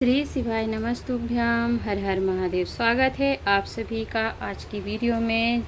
श्री शिवाय नमस्तुभ्याम। हर हर महादेव। स्वागत है आप सभी का आज की वीडियो में,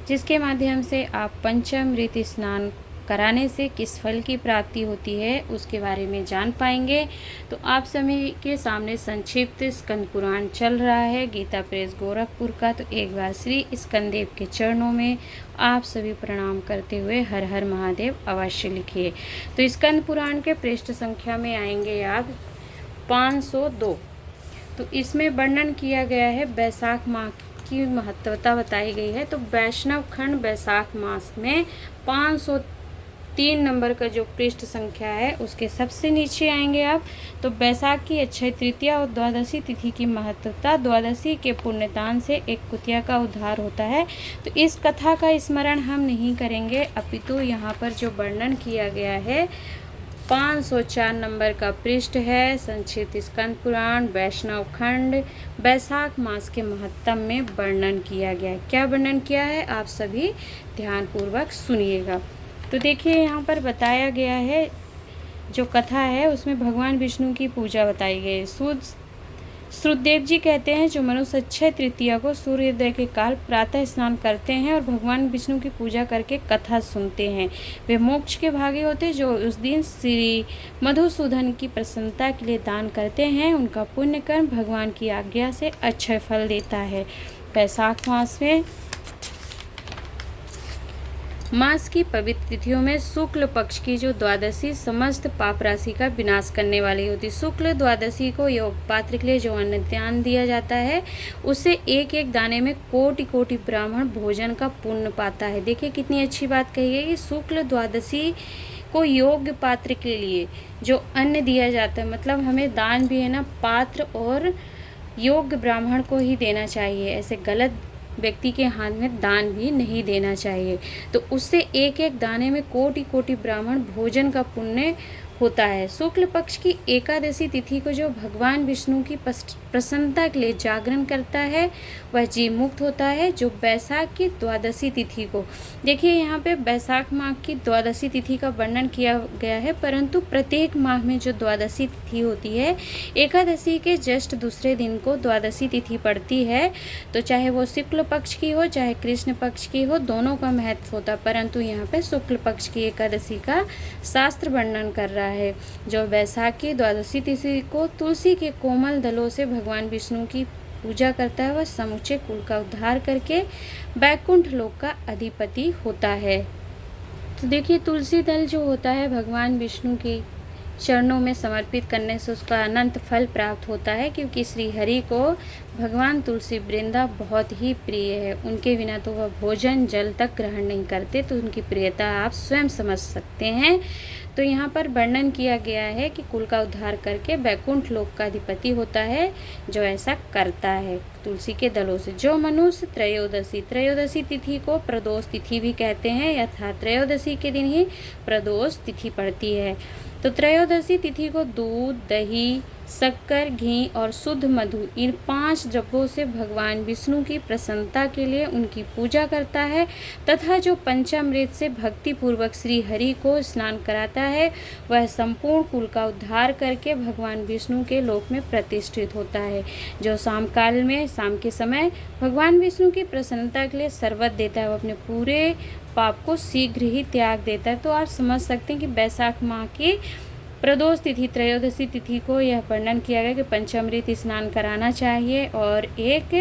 जिसके माध्यम से आप पंचामृत स्नान कराने से किस फल की प्राप्ति होती है उसके बारे में जान पाएंगे। तो आप सभी के सामने संक्षिप्त स्कंद पुराण चल रहा है गीता प्रेस गोरखपुर का। तो एक बार श्री स्कंदेव के चरणों में आप सभी प्रणाम करते हुए हर हर महादेव अवश्य लिखिए। तो स्कंद पुराण के पृष्ठ संख्या में आएंगे आप 502। तो इसमें वर्णन किया गया है बैसाख माह की महत्वता बताई गई है। तो वैष्णव खंड बैसाख मास में 503 नंबर का जो पृष्ठ संख्या है उसके सबसे नीचे आएंगे आप। तो बैसाख की अक्षय तृतीया और द्वादशी तिथि की महत्वता। द्वादशी के पुण्यदान से एक कुतिया का उद्धार होता है। तो इस कथा का स्मरण हम नहीं करेंगे, अपितु यहाँ पर जो वर्णन किया गया है 504 नंबर का पृष्ठ है संक्षिप्त स्कंद पुराण वैष्णव खंड बैसाख मास के महत्तम में वर्णन किया गया है। क्या वर्णन किया है आप सभी ध्यानपूर्वक सुनिएगा। तो देखिए यहाँ पर बताया गया है जो कथा है उसमें भगवान विष्णु की पूजा बताई गई है। श्रुतदेव जी कहते हैं जो मनुष्य अक्षय तृतीया को सूर्योदय के काल प्रातः स्नान करते हैं और भगवान विष्णु की पूजा करके कथा सुनते हैं, वे मोक्ष के भागी होते। जो उस दिन श्री मधुसूदन की प्रसन्नता के लिए दान करते हैं उनका पुण्य कर्म भगवान की आज्ञा से अक्षय फल देता है। बैसाख मास की पवित्र तिथियों में शुक्ल पक्ष की जो द्वादशी समस्त पाप राशि का विनाश करने वाली होती। शुक्ल द्वादशी को योग पात्र के लिए जो अन्न दान दिया जाता है उससे एक एक दाने में कोटि कोटि ब्राह्मण भोजन का पुण्य पाता है। देखिए कितनी अच्छी बात कही है कि शुक्ल द्वादशी को योग्य पात्र के लिए जो अन्न दिया जाता है, मतलब हमें दान भी है ना पात्र और योग्य ब्राह्मण को ही देना चाहिए, ऐसे गलत व्यक्ति के हाथ में दान भी नहीं देना चाहिए। तो उससे एक एक दाने में कोटि कोटि ब्राह्मण भोजन का पुण्य होता है। शुक्ल पक्ष की एकादशी तिथि को जो भगवान विष्णु की प्रसन्नता के लिए जागरण करता है वह जीव मुक्त होता है। जो बैसाख की द्वादशी तिथि को देखिए यहाँ पे बैसाख माह की द्वादशी तिथि का वर्णन किया गया है, परंतु प्रत्येक माह में जो द्वादशी तिथि होती है एकादशी के जस्ट दूसरे दिन को द्वादशी तिथि पड़ती है। तो चाहे वो शुक्ल पक्ष की हो चाहे कृष्ण पक्ष की हो, दोनों का महत्व होता, परंतु यहाँ पे शुक्ल पक्ष की एकादशी का शास्त्र वर्णन कर रहा है। जो बैसाख की द्वादशी तिथि को तुलसी के कोमल दलों से भगवान विष्णु की पूजा करता है वह समूचे कुल का उद्धार करके बैकुंठ लोक का अधिपति होता है। तो देखिए तुलसी दल जो होता है भगवान विष्णु के चरणों में समर्पित करने से उसका अनंत फल प्राप्त होता है, क्योंकि श्री हरि को भगवान तुलसी वृंदा बहुत ही प्रिय है। उनके बिना तो वह भोजन जल तक ग्रहण नहीं करते, तो उनकी प्रियता आप स्वयं समझ सकते हैं। तो यहाँ पर वर्णन किया गया है कि कुल का उद्धार करके बैकुंठ लोक का अधिपति होता है जो ऐसा करता है तुलसी के दलों से। जो मनुष्य त्रयोदशी तिथि को प्रदोष तिथि भी कहते हैं, अर्थात त्रयोदशी के दिन ही प्रदोष तिथि पड़ती है। तो त्रयोदशी तिथि को दूध दही शक्कर घी और शुद्ध मधु इन 5 द्रव्यों से भगवान विष्णु की प्रसन्नता के लिए उनकी पूजा करता है, तथा जो पंचामृत से भक्ति पूर्वक श्री हरि को स्नान कराता है वह संपूर्ण कुल का उद्धार करके भगवान विष्णु के लोक में प्रतिष्ठित होता है। जो शाम के समय भगवान विष्णु की प्रसन्नता के लिए शरबत देता है वह अपने पूरे पाप को शीघ्र ही त्याग देता है। तो आप समझ सकते हैं कि बैसाख माह की प्रदोष तिथि त्रयोदशी तिथि को यह वर्णन किया गया कि पंचामृत स्नान कराना चाहिए और एक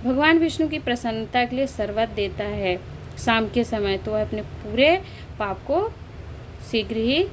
भगवान विष्णु की प्रसन्नता के लिए शरबत देता है शाम के समय, तो वह अपने पूरे पाप को शीघ्र ही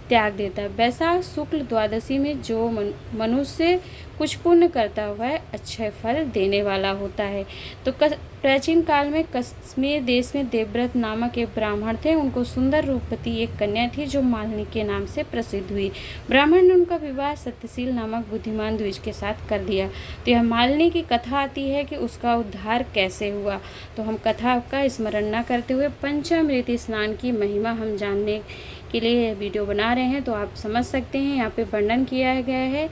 त्याग देता है। बैसाख शुक्ल द्वादशी में जो मनुष्य कुछ पुण्य करता हुआ है अक्षय फल देने वाला होता है। तो प्राचीन काल में कश्मीर देश में देवव्रत नामक एक ब्राह्मण थे। उनको सुंदर रूपवती एक कन्या थी जो मालिनी के नाम से प्रसिद्ध हुई। ब्राह्मण ने उनका विवाह सत्यशील नामक बुद्धिमान द्विज के साथ कर दिया। तो यह मालिनी की कथा आती है कि उसका उद्धार कैसे हुआ। तो हम कथा का स्मरण न करते हुए पंचामृत स्नान की महिमा हम जानने के लिए यह वीडियो बना रहे हैं। तो आप समझ सकते हैं यहाँ पे वर्णन किया गया है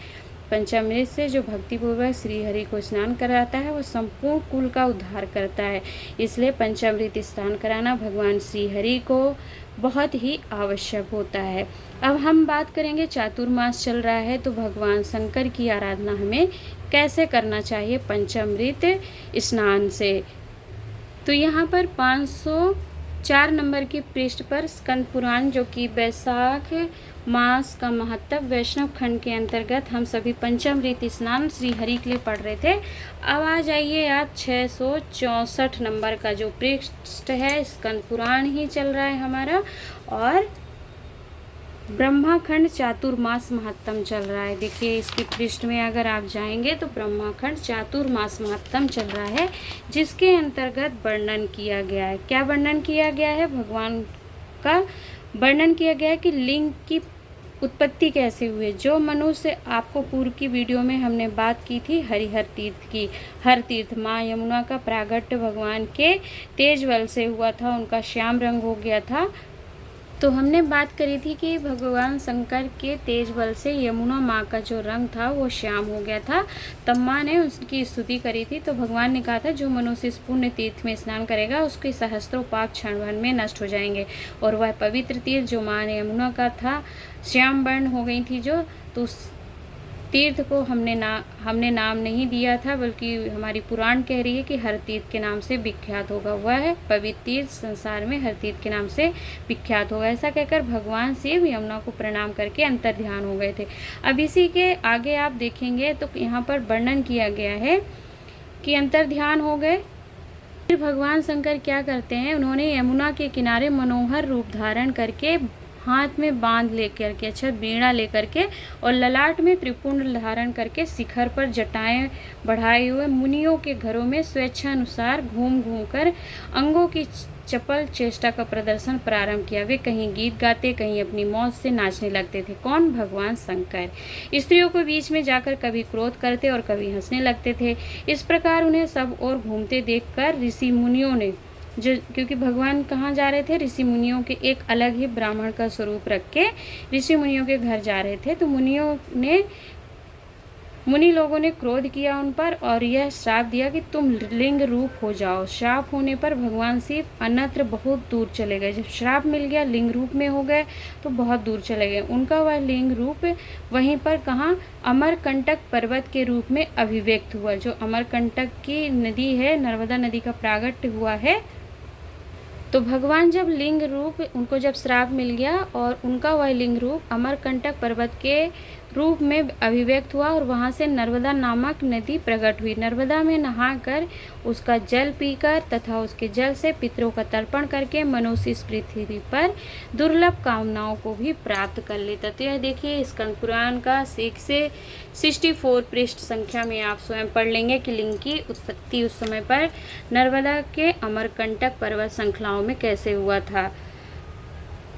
पंचामृत से जो भक्तिपूर्वक श्री हरि को स्नान कराता है वो संपूर्ण कुल का उद्धार करता है। इसलिए पंचामृत स्नान कराना भगवान श्री हरि को बहुत ही आवश्यक होता है। अब हम बात करेंगे, चातुर्मास चल रहा है तो भगवान शंकर की आराधना हमें कैसे करना चाहिए पंचामृत स्नान से। तो यहाँ पर 504 नंबर की पृष्ठ पर स्कंद पुराण, जो कि वैशाख मास का महत्व वैष्णव खंड के अंतर्गत हम सभी पंचामृत स्नान श्री हरि के लिए पढ़ रहे थे। अब आ जाइए आप 664 नंबर का जो पृष्ठ है, स्कंद पुराण ही चल रहा है हमारा, और ब्रह्माखंड चातुर्मास महत्तम चल रहा है। देखिए इसकी पृष्ठ में अगर आप जाएंगे तो ब्रह्माखंड चातुर्मास महत्तम चल रहा है, जिसके अंतर्गत वर्णन किया गया है। क्या वर्णन किया गया है? भगवान का वर्णन किया गया है कि लिंग की उत्पत्ति कैसे हुई। जो मनुष्य, आपको पूर्व की वीडियो में हमने बात की थी हरिहर तीर्थ की, हर तीर्थ माँ यमुना का प्रागट्य भगवान के तेज बल से हुआ था, उनका श्याम रंग हो गया था। तो हमने बात करी थी कि भगवान शंकर के तेज बल से यमुना माँ का जो रंग था वो श्याम हो गया था। तब माँ ने उसकी स्तुति करी थी, तो भगवान ने कहा था जो मनुष्य इस पुण्य तीर्थ में स्नान करेगा उसके सहस्त्रों पाप क्षण भर में नष्ट हो जाएंगे। और वह पवित्र तीर्थ जो माँ ने यमुना का था, श्याम वर्ण हो गई थी जो, तो उस तीर्थ को हमने नाम नहीं दिया था, बल्कि हमारी पुराण कह रही है कि हर तीर्थ के नाम से विख्यात होगा। वह है पवित्र तीर्थ संसार में हर तीर्थ के नाम से विख्यात होगा। ऐसा कहकर भगवान शिव यमुना को प्रणाम करके अंतर ध्यान हो गए थे। अब इसी के आगे आप देखेंगे तो यहाँ पर वर्णन किया गया है कि अंतर ध्यान हो गए। फिर भगवान शंकर क्या करते हैं, उन्होंने यमुना के किनारे मनोहर रूप धारण करके हाथ में बांध लेकर के, अच्छा वीणा लेकर के, और ललाट में त्रिपुंड धारण करके शिखर पर जटाएं बढ़ाए हुए मुनियों के घरों में स्वेच्छानुसार घूम घूम कर अंगों की चपल चेष्टा का प्रदर्शन प्रारंभ किया। वे कहीं गीत गाते, कहीं अपनी मौज से नाचने लगते थे। कौन? भगवान शंकर। स्त्रियों को बीच में जाकर कभी क्रोध करते और कभी हंसने लगते थे। इस प्रकार उन्हें सब ओर घूमते देखकर ऋषि मुनियों ने, जो क्योंकि भगवान कहाँ जा रहे थे, ऋषि मुनियों के एक अलग ही ब्राह्मण का स्वरूप रख के ऋषि मुनियों के घर जा रहे थे, तो मुनि लोगों ने क्रोध किया उन पर और यह श्राप दिया कि तुम लिंग रूप हो जाओ। श्राप होने पर भगवान शिव अन्यत्र बहुत दूर चले गए। जब श्राप मिल गया, लिंग रूप में हो गए, तो बहुत दूर चले गए। उनका वह लिंग रूप वहीं पर कहाँ, अमरकंटक पर्वत के रूप में अभिव्यक्त हुआ। जो अमरकंटक की नदी है, नर्मदा नदी का प्रागट्य हुआ है। तो भगवान जब लिंग रूप, उनको जब श्राप मिल गया और उनका वह लिंग रूप अमरकंटक पर्वत के रूप में अभिव्यक्त हुआ और वहाँ से नर्मदा नामक नदी प्रकट हुई। नर्मदा में नहाकर, उसका जल पीकर तथा उसके जल से पितरों का तर्पण करके मनुष्य इस पृथ्वी पर दुर्लभ कामनाओं को भी प्राप्त कर लेता। तो यह देखिए स्कंद पुराण का 6 से 64 पृष्ठ संख्या में आप स्वयं पढ़ लेंगे कि लिंग की उत्पत्ति उस समय पर नर्मदा के अमरकंटक पर्वत श्रृंखलाओं में कैसे हुआ था।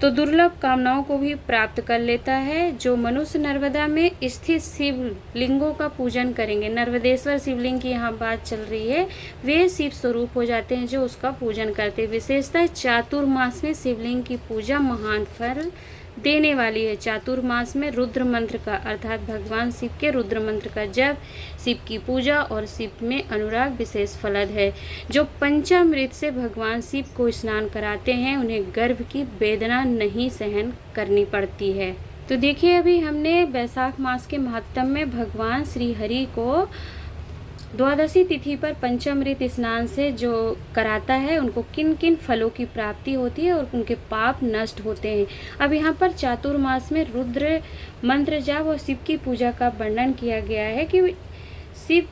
तो दुर्लभ कामनाओं को भी प्राप्त कर लेता है। जो मनुष्य नर्मदा में स्थित शिव लिंगों का पूजन करेंगे, नर्मदेश्वर शिवलिंग की यहाँ बात चल रही है, वे शिव स्वरूप हो जाते हैं जो उसका पूजन करते हैं। विशेषतः चातुर्मास में शिवलिंग की पूजा महान फल देने वाली है। चातुर्मास में रुद्र मंत्र का, अर्थात भगवान शिव के रुद्र मंत्र का जप, शिव की पूजा और शिव में अनुराग विशेष फलद है। जो पंचामृत से भगवान शिव को स्नान कराते हैं उन्हें गर्भ की वेदना नहीं सहन करनी पड़ती है। तो देखिए अभी हमने वैशाख मास के महत्तम में भगवान श्री हरि को द्वादशी तिथि पर पंचामृत स्नान से जो कराता है उनको किन किन फलों की प्राप्ति होती है और उनके पाप नष्ट होते हैं। अब यहाँ पर चातुर्मास में रुद्र मंत्र जाप और शिव की पूजा का वर्णन किया गया है कि शिव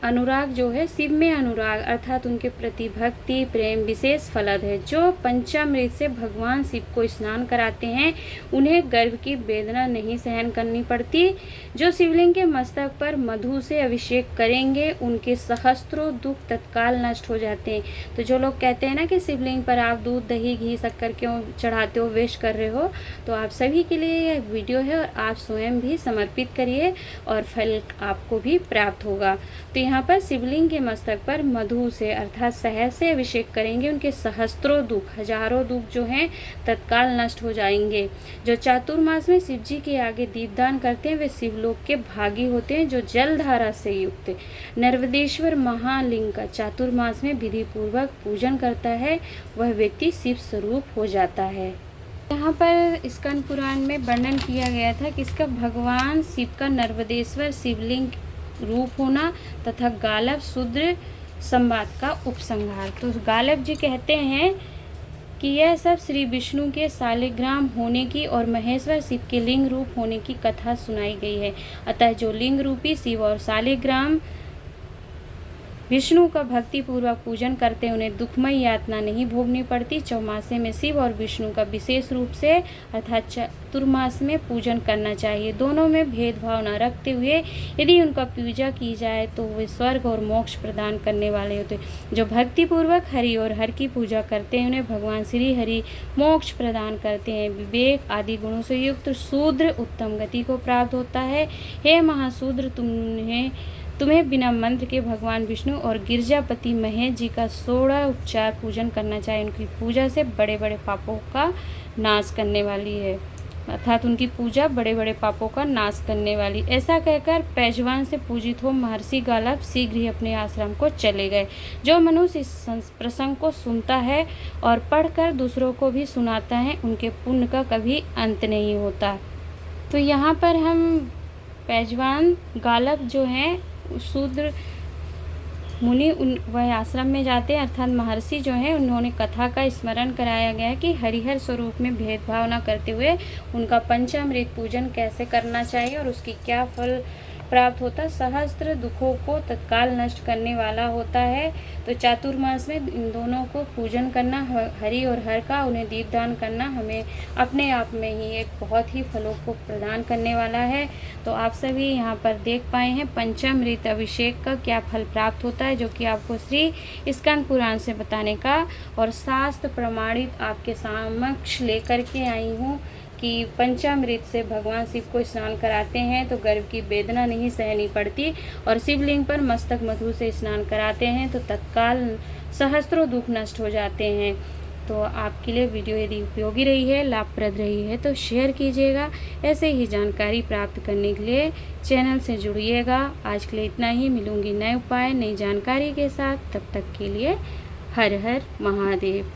अनुराग जो है, शिव में अनुराग अर्थात उनके प्रति भक्ति प्रेम विशेष फलद है। जो पंचामृत से भगवान शिव को स्नान कराते हैं उन्हें गर्भ की वेदना नहीं सहन करनी पड़ती। जो शिवलिंग के मस्तक पर मधु से अभिषेक करेंगे उनके सहस्त्रों दुख तत्काल नष्ट हो जाते हैं। तो जो लोग कहते हैं ना कि शिवलिंग पर आप दूध दही घी शक्कर क्यों चढ़ाते हो, वेस्ट कर रहे हो, तो आप सभी के लिए यह वीडियो है और आप स्वयं भी समर्पित करिए और फल आपको भी प्राप्त होगा। होगा। तो यहाँ पर शिवलिंग के मस्तक पर मधु से अर्थात शहद से अभिषेक करेंगे। उनके सहस्त्रों दुख, हजारों दुख जो हैं तत्काल नष्ट हो जाएंगे। जो चातुर्मास में शिव जी के आगे दीपदान करते हैं वे शिवलोक के भागी होते हैं। जो जलधारा से युक्त नर्मदेश्वर महालिंग का चातुर्मास में विधि पूर्वक पूजन करता है वह व्यक्ति शिव स्वरूप हो जाता है। यहाँ पर स्कंद पुराण में वर्णन किया गया था कि इसका भगवान शिव का नर्मदेश्वर शिवलिंग रूप होना तथा गालब शूद्र संवाद का उपसंहार। तो गालब जी कहते हैं कि यह सब श्री विष्णु के शालिग्राम होने की और महेश्वर शिव के लिंग रूप होने की कथा सुनाई गई है। अतः जो लिंग रूपी शिव और शालिग्राम विष्णु का भक्ति पूर्वक पूजन करते हैं उन्हें दुखमय यातना नहीं भोगनी पड़ती। चौमासे में शिव और विष्णु का विशेष रूप से अर्थात चतुर्मास में पूजन करना चाहिए। दोनों में भेदभाव न रखते हुए यदि उनका पूजा की जाए तो वे स्वर्ग और मोक्ष प्रदान करने वाले होते हैं। जो भक्ति पूर्वक हरि और हर की पूजा करते हैं उन्हें भगवान श्री हरि मोक्ष प्रदान करते हैं। विवेक आदि गुणों से युक्त शूद्र उत्तम गति को प्राप्त होता है। हे महाशूद्र, तुम्हें बिना मंत्र के भगवान विष्णु और गिरजापति महेश जी का 16 उपचार पूजन करना चाहिए। उनकी पूजा से बड़े बड़े पापों का नाश करने वाली है, अर्थात उनकी पूजा बड़े बड़े पापों का नाश करने वाली। ऐसा कहकर पैजवान से पूजित हो महर्षि गालब शीघ्र ही अपने आश्रम को चले गए। जो मनुष्य इस प्रसंग को सुनता है और पढ़कर दूसरों को भी सुनाता है उनके पुण्य का कभी अंत नहीं होता। तो यहाँ पर हम पैजवान गालब जो हैं शूद्र मुनि वह आश्रम में जाते हैं, अर्थात महर्षि जो हैं उन्होंने कथा का स्मरण कराया गया है कि हरिहर स्वरूप में भेदभाव न करते हुए उनका पंचामृत पूजन कैसे करना चाहिए और उसकी क्या फल प्राप्त होता है। सहस्त्र दुखों को तत्काल नष्ट करने वाला होता है। तो चातुर्मास में इन दोनों को पूजन करना, हरि और हर का उन्हें दीपदान करना हमें अपने आप में ही एक बहुत ही फलों को प्रदान करने वाला है। तो आप सभी यहाँ पर देख पाए हैं पंचामृत अभिषेक का क्या फल प्राप्त होता है, जो कि आपको श्री स्कंद पुराण से बताने का और शास्त्र प्रमाणित आपके समक्ष लेकर के आई हूँ कि पंचामृत से भगवान शिव को स्नान कराते हैं तो गर्भ की वेदना नहीं सहनी पड़ती और शिवलिंग पर मस्तक मधु से स्नान कराते हैं तो तत्काल सहस्त्रों दुख नष्ट हो जाते हैं। तो आपके लिए वीडियो यदि उपयोगी रही है, लाभप्रद रही है तो शेयर कीजिएगा। ऐसे ही जानकारी प्राप्त करने के लिए चैनल से जुड़िएगा। आज के लिए इतना ही, मिलूंगी नए उपाय नई जानकारी के साथ। तब तक के लिए हर हर महादेव।